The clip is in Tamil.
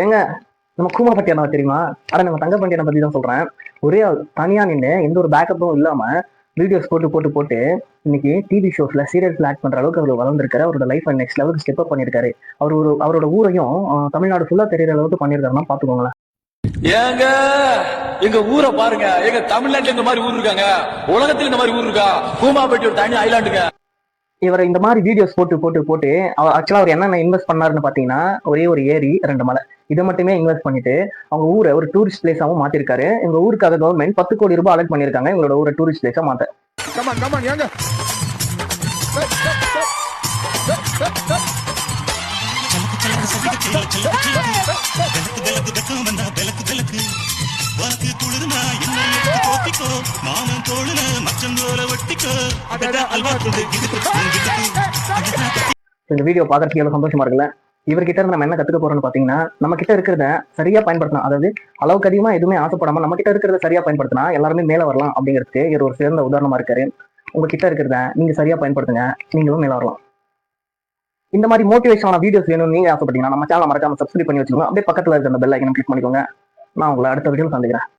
ஏங்க நம்ம கூமா பட்டியான தெரியுமா? நம்ம தங்க பண்டியனை பத்தி தான் சொல்றேன். ஒரே தனியா நின்று எந்த ஒரு பேக்கப்பும் இல்லாம வீடியோஸ் போட்டு போட்டு போட்டு இன்னைக்கு டிவி ஷோஸ்ல சீரியல்ஸ்ல ஆக்ட் பண்ற அளவுக்கு அவர் வளர்ந்துருக்காரு. அவரோட லைஃப் நெக்ஸ்ட் லெவலுக்கு ஸ்டெப் அப் பண்ணிருக்காரு. அவரோட ஊரையும் தமிழ்நாடு ஃபுல்லா தெரியற அளவுக்கு பண்ணிருக்காருன்னா பாத்துக்கோங்களேன். ஏங்க எங்க ஊரை பாருங்க. எங்க தமிழ்நாட்டுல இந்த மாதிரி ஊர் இருக்காங்க, உலகத்துல இந்த மாதிரி ஊர் இருக்கா? கூமாப்பட்டி ஒரு தனி ஐலாண்டுங்க. இவரை இந்த மாதிரி வீடியோஸ் போட்டு போட்டு போட்டு ஆக்சுவலா அவர் என்னென்ன இன்வெஸ்ட் பண்ணாருன்னு பாத்தீங்கன்னா, ஒரே ஒரு ஏரி 2 மலை இதை மட்டுமே இன்வெஸ்ட் பண்ணிட்டு அவங்க ஊரை ஒரு டூரிஸ்ட் பிளேஸாவும் மாத்திருக்காரு. எங்க ஊருக்காக கவர்மெண்ட் 10 கோடி ரூபாய் அலர்ட் பண்ணிருக்காங்க எங்களோட ஊரை டூரிஸ்ட் பிளேஸா மாத்த. இந்த வீடியோ பாக்குறதுக்கு எவ்வளவு சந்தோஷமா இருக்குல்ல. இவர்கிட்ட இருந்து நம்ம என்ன கத்துக்க போறோம்னு பாத்தீங்கன்னா, நம்ம கிட்ட இருக்கிறத சரியா பயன்படுத்தணும். அதாவது அளவுக்கு அதிகமா எதுவுமே ஆசைப்படாம நம்ம கிட்ட இருக்கிறத சரியா பயன்படுத்தினா எல்லாருமே மேல வரலாம் அப்படிங்கிறதுக்கு இவர் ஒரு சிறந்த உதாரணமா இருக்காரு. உங்ககிட்ட இருக்கிறத நீங்க சரியா பயன்படுத்துங்க, நீங்களும் மேல வரலாம். இந்த மாதிரி மோட்டிவேஷனான வீடியோஸ் வேணும்னு நீங்க ஆசைப்பட்டீங்கன்னா நம்ம சேனலை மறக்காம சப்ஸ்கிரைப் பண்ணி வச்சுக்கோங்க. அப்படியே பக்கத்துல இருக்க அந்த பெல் ஐக்கனை கிளிக் பண்ணிக்கோங்க. நான் உங்களை அடுத்த வீடியோல சந்திக்கிறேன்.